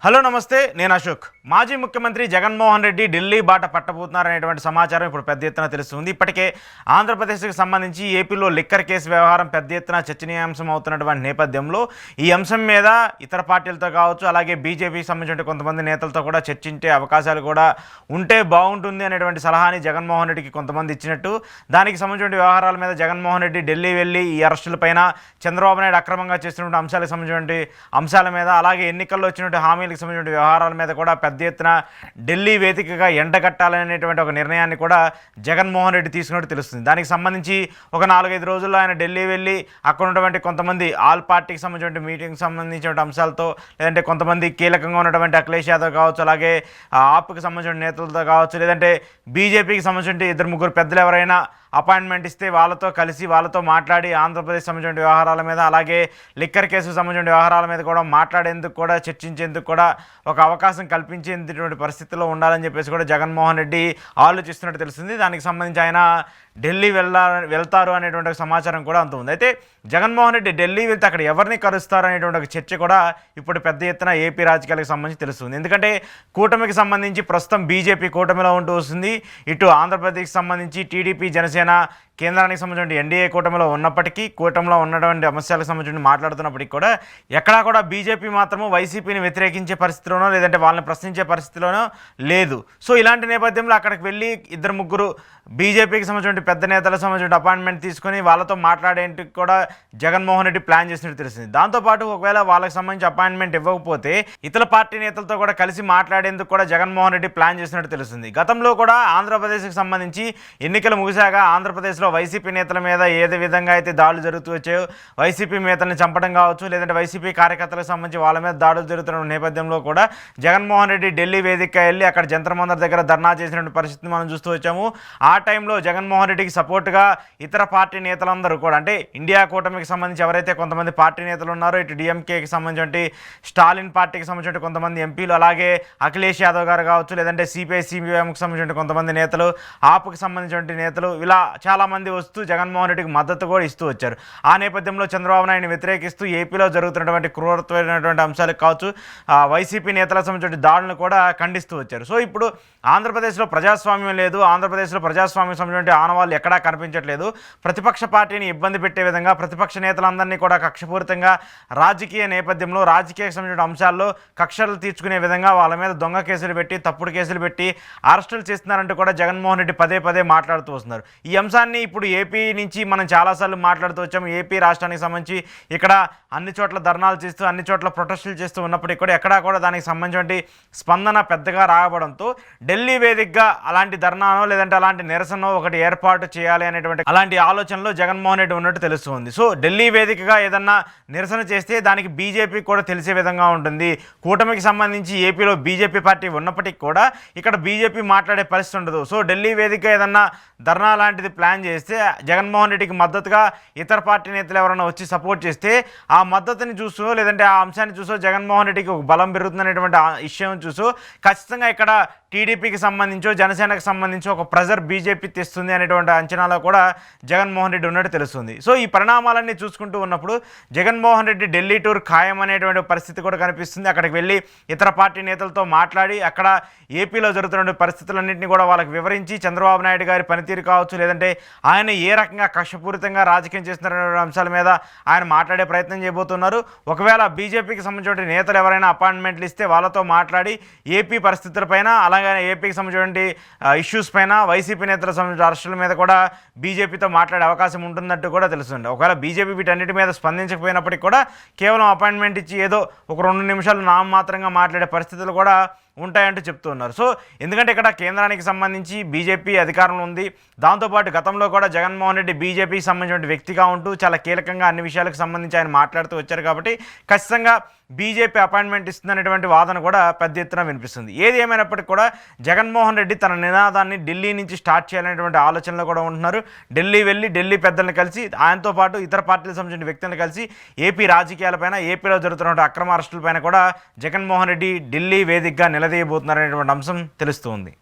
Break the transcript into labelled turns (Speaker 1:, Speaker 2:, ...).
Speaker 1: Hello నమస్తే, నేను అశోక్. మాజీ ముఖ్యమంత్రి జగన్మోహన్ రెడ్డి ఢిల్లీ బాట పట్టబోతున్నారనేటువంటి సమాచారం ఇప్పుడు పెద్ద ఎత్తున తెలుస్తుంది. ఇప్పటికే ఆంధ్రప్రదేశ్కి సంబంధించి ఏపీలో లిక్కర్ కేసు వ్యవహారం పెద్ద ఎత్తున చర్చనీయాంశం అవుతున్నటువంటి నేపథ్యంలో ఈ అంశం మీద ఇతర పార్టీలతో కావచ్చు, అలాగే బీజేపీకి సంబంధించిన కొంతమంది నేతలతో కూడా చర్చించే అవకాశాలు కూడా ఉంటే బాగుంటుంది అనేటువంటి సలహాని జగన్మోహన్ రెడ్డికి కొంతమంది ఇచ్చినట్టు, దానికి సంబంధించిన వ్యవహారాల మీద జగన్మోహన్ రెడ్డి ఢిల్లీ వెళ్ళి ఈ అరెస్టులపైన, చంద్రబాబు నాయుడు అక్రమంగా చేస్తున్న అంశాలకు సంబంధించిన అంశాల మీద, అలాగే ఎన్నికల్లో వచ్చినటువంటి హామీ సంబంధించిన వ్యవహారాల మీద కూడా పెద్ద ఎత్తున ఢిల్లీ వేదికగా ఎండగట్టాలనేటువంటి ఒక నిర్ణయాన్ని కూడా జగన్మోహన్ రెడ్డి తీసుకున్నట్టు తెలుస్తుంది. దానికి సంబంధించి ఒక 4-5 రోజుల్లో ఆయన ఢిల్లీ వెళ్ళి అక్కడ ఉన్నటువంటి కొంతమంది ఆల్ పార్టీకి సంబంధించిన మీటింగ్కి సంబంధించిన అంశాలతో, లేదంటే కొంతమంది కీలకంగా ఉన్నటువంటి అఖిలేష్ యాదవ్ కావచ్చు, అలాగే ఆప్కి సంబంధించిన నేతలతో కావచ్చు, లేదంటే బీజేపీకి సంబంధించిన 2-3 పెద్దలు ఎవరైనా అపాయింట్మెంట్ ఇస్తే వాళ్ళతో కలిసి వాళ్ళతో మాట్లాడి ఆంధ్రప్రదేశ్ సంబంధించిన వ్యవహారాల మీద, అలాగే లిక్కర్ కేసుకు సంబంధించిన వ్యవహారాల మీద కూడా మాట్లాడేందుకు కూడా, చర్చించేందుకు కూడా ఒక అవకాశం కల్పించేటువంటి పరిస్థితిలో ఉండాలని చెప్పేసి కూడా జగన్మోహన్ రెడ్డి ఆలోచిస్తున్నట్టు తెలుస్తుంది. దానికి సంబంధించి ఆయన ఢిల్లీ వెళ్తారు అనేటువంటి ఒక సమాచారం కూడా అంత ఉంది. అయితే జగన్మోహన్ రెడ్డి ఢిల్లీ వెళ్తే అక్కడ ఎవరిని కలుస్తారు అనేటువంటి ఒక చర్చ కూడా ఇప్పుడు పెద్ద ఎత్తున ఏపీ రాజకీయాలకు సంబంధించి తెలుస్తుంది. ఎందుకంటే కూటమికి సంబంధించి ప్రస్తుతం బీజేపీ కూటమిలో ఉంటూ వస్తుంది. ఇటు ఆంధ్రప్రదేశ్కి సంబంధించి టీడీపీ, జనసేన కేంద్రానికి సంబంధించిన ఎన్డీఏ కూటమిలో ఉన్నప్పటికీ, కూటమిలో ఉన్నటువంటి అంశాలకు సంబంధించి మాట్లాడుతున్నప్పటికీ కూడా ఎక్కడా కూడా బీజేపీ మాత్రము వైసీపీని వ్యతిరేకించే పరిస్థితిలోనో, లేదంటే వాళ్ళని ప్రశ్నించే పరిస్థితిలోనో లేదు. సో ఇలాంటి నేపథ్యంలో అక్కడికి వెళ్ళి 2-3 బీజేపీకి సంబంధించిన పెద్ద నేతలకు సంబంధించిన అపాయింట్మెంట్ తీసుకొని వాళ్ళతో మాట్లాడేందుకు కూడా జగన్మోహన్ రెడ్డి ప్లాన్ చేసినట్టు తెలిసింది. దాంతోపాటు ఒకవేళ వాళ్ళకి సంబంధించి అపాయింట్మెంట్ ఇవ్వకపోతే ఇతర పార్టీ నేతలతో కూడా కలిసి మాట్లాడేందుకు కూడా జగన్మోహన్ రెడ్డి ప్లాన్ చేసినట్టు తెలుస్తుంది. గతంలో కూడా ఆంధ్రప్రదేశ్కి సంబంధించి ఎన్నికలు ముగిశాక ఆంధ్రప్రదేశ్లో వైసీపీ నేతల మీద ఏదే విధంగా అయితే దాడులు జరుగుతూ వచ్చాయో, వైసీపీ నేతల్ని చంపడం కావచ్చు, లేదంటే వైసీపీ కార్యకర్తలకు సంబంధించి వాళ్ళ మీద దాడులు జరుగుతున్న నేపథ్యంలో కూడా జగన్మోహన్ రెడ్డి ఢిల్లీ వేదికగా వెళ్ళి అక్కడ జంతర్ మంతర్ దగ్గర ధర్నా చేసినటువంటి పరిస్థితిని మనం చూస్తూ వచ్చాము. ఆ టైంలో జగన్మోహన్ రెడ్డికి సపోర్ట్గా ఇతర పార్టీ నేతలందరూ కూడా, అంటే ఇండియా కూటమికి సంబంధించి ఎవరైతే కొంతమంది పార్టీ నేతలు ఉన్నారో, ఇటు డిఎంకేకి సంబంధించి స్టాలిన్ పార్టీకి సంబంధించిన కొంతమంది ఎంపీలు, అలాగే అఖిలేష్ యాదవ్ గారు కావచ్చు, లేదంటే సిపిఐ సిపిఎంకి సంబంధించిన కొంతమంది నేతలు, ఆప్కి సంబంధించిన నేతలు, ఇలా చాలామంది వస్తూ జగన్మోహన్ రెడ్డికి మద్దతు కూడా ఇస్తూ వచ్చారు. ఆ నేపథ్యంలో చంద్రబాబు నాయుడిని వ్యతిరేకిస్తూ ఏపీలో జరుగుతున్నటువంటి క్రూరత్వమైనటువంటి అంశాలకు కావచ్చు, వైసీపీ నేతలకు సంబంధించిన దాడులను కూడా ఖండిస్తూ వచ్చారు. సో ఇప్పుడు ఆంధ్రప్రదేశ్లో ప్రజాస్వామ్యం లేదు, ఆంధ్రప్రదేశ్లో ప్రజాస్వామ్యం సంబంధించిన ఆనవాళ్ళు ఎక్కడా కనిపించట్లేదు. ప్రతిపక్ష పార్టీని ఇబ్బంది పెట్టే విధంగా, ప్రతిపక్ష నేతలందరినీ కూడా కక్షపూరితంగా రాజకీయ నేపథ్యంలో, రాజకీయ సంబంధించిన అంశాల్లో కక్షలు తీర్చుకునే విధంగా వాళ్ళ మీద దొంగ కేసులు పెట్టి, తప్పుడు కేసులు పెట్టి అరెస్టులు చేస్తున్నారంటూ కూడా జగన్మోహన్ రెడ్డి పదే మాట్లాడుతూ వస్తున్నారు. ఈ అంశాన్ని ఇప్పుడు ఏపీ నుంచి మనం చాలాసార్లు మాట్లాడుతూ వచ్చాము. ఏపీ రాష్ట్రానికి సంబంధించి ఇక్కడ అన్ని చోట్ల ధర్నాలు చేస్తూ, అన్ని చోట్ల ప్రొటెస్టులు చేస్తూ ఉన్నప్పటికీ కూడా ఎక్కడా కూడా దానికి సంబంధించిన స్పందన పెద్దగా రావడంతో ఢిల్లీ వేదికగా అలాంటి ధర్నానో, లేదంటే అలాంటి నిరసనో ఒకటి ఏర్పాటు చేయాలి అనేటువంటి అలాంటి ఆలోచనలో జగన్మోహన్ రెడ్డి ఉన్నట్టు తెలుస్తుంది. సో ఢిల్లీ వేదికగా ఏదన్నా నిరసన చేస్తే దానికి బీజేపీ కూడా తెలిసే విధంగా ఉంటుంది. కూటమికి సంబంధించి ఏపీలో బీజేపీ పార్టీ ఉన్నప్పటికీ కూడా ఇక్కడ బీజేపీ మాట్లాడే పరిస్థితి ఉండదు. సో ఢిల్లీ వేదికగా ఏదన్నా ధర్నా లాంటిది ప్లాన్ చేస్తే, జగన్మోహన్ రెడ్డికి మద్దతుగా ఇతర పార్టీ నేతలు ఎవరైనా వచ్చి సపోర్ట్ చేస్తే ఆ మద్దతుని చూసో, లేదంటే ఆ అంశాన్ని చూసో జగన్మోహన్ రెడ్డికి ఒక బలం పెరుగుతుందనేటువంటి విషయం చూసో ఖచ్చితంగా ఇక్కడ టీడీపీకి సంబంధించో, జనసేనకు సంబంధించి ఒక ప్రెజర్ బీజేపీ తెస్తుంది అనేటువంటి అంచనాలో కూడా జగన్మోహన్ రెడ్డి ఉన్నట్టు తెలుస్తుంది. సో ఈ పరిణామాలన్నీ చూసుకుంటూ ఉన్నప్పుడు జగన్మోహన్ రెడ్డి ఢిల్లీ టూర్ ఖాయం అనేటువంటి పరిస్థితి కూడా కనిపిస్తుంది. అక్కడికి వెళ్ళి ఇతర పార్టీ నేతలతో మాట్లాడి అక్కడ ఏపీలో జరుగుతున్న పరిస్థితులన్నింటినీ కూడా వాళ్ళకి వివరించి, చంద్రబాబు నాయుడు గారి పనితీరు కావచ్చు, లేదంటే ఆయన ఏ రకంగా కక్షపూరితంగా రాజకీయం చేస్తున్న అంశాల మీద ఆయన మాట్లాడే ప్రయత్నం చేయబోతున్నారు. ఒకవేళ బీజేపీకి సంబంధించిన నేతలు ఎవరైనా అపాయింట్మెంట్లు ఇస్తే వాళ్ళతో మాట్లాడి ఏపీ పరిస్థితులపైన, అలాగే ఏపీకి సంబంధించిన ఇష్యూస్ పైన, వైసీపీ నేతల సంబంధించిన అరెస్టుల మీద కూడా బీజేపీతో మాట్లాడే అవకాశం ఉంటున్నట్టు కూడా తెలుస్తుంది. ఒకవేళ బీజేపీ వీటన్నిటి మీద స్పందించకపోయినప్పటికీ కూడా కేవలం అపాయింట్మెంట్ ఇచ్చి ఏదో ఒక 2 నిమిషాలు నామమాత్రంగా మాట్లాడే పరిస్థితులు కూడా ఉంటాయంటూ చెప్తూ ఉన్నారు. సో ఎందుకంటే ఇక్కడ కేంద్రానికి సంబంధించి బీజేపీ అధికారంలో ఉంది. దాంతోపాటు గతంలో కూడా జగన్మోహన్ రెడ్డి బీజేపీకి సంబంధించిన వ్యక్తిగా ఉంటూ చాలా కీలకంగా అన్ని విషయాలకు సంబంధించి ఆయన మాట్లాడుతూ వచ్చారు. కాబట్టి ఖచ్చితంగా బీజేపీ అపాయింట్మెంట్ ఇస్తుందనేటువంటి వాదన కూడా పెద్ద ఎత్తున వినిపిస్తుంది. ఏది ఏమైనప్పటికీ కూడా జగన్మోహన్ రెడ్డి తన నినాదాన్ని ఢిల్లీ నుంచి స్టార్ట్ చేయాలనేటువంటి ఆలోచనలో కూడా ఉంటున్నారు. ఢిల్లీ వెళ్ళి ఢిల్లీ పెద్దలను కలిసి, ఆయనతో పాటు ఇతర పార్టీలకు సంబంధించిన వ్యక్తులను కలిసి ఏపీ రాజకీయాలపైన, ఏపీలో జరుగుతున్న అక్రమ అరెస్టులపైన కూడా జగన్మోహన్ రెడ్డి ఢిల్లీ వేదికగా నిలదీయబోతున్నారనేటువంటి అంశం తెలుస్తుంది.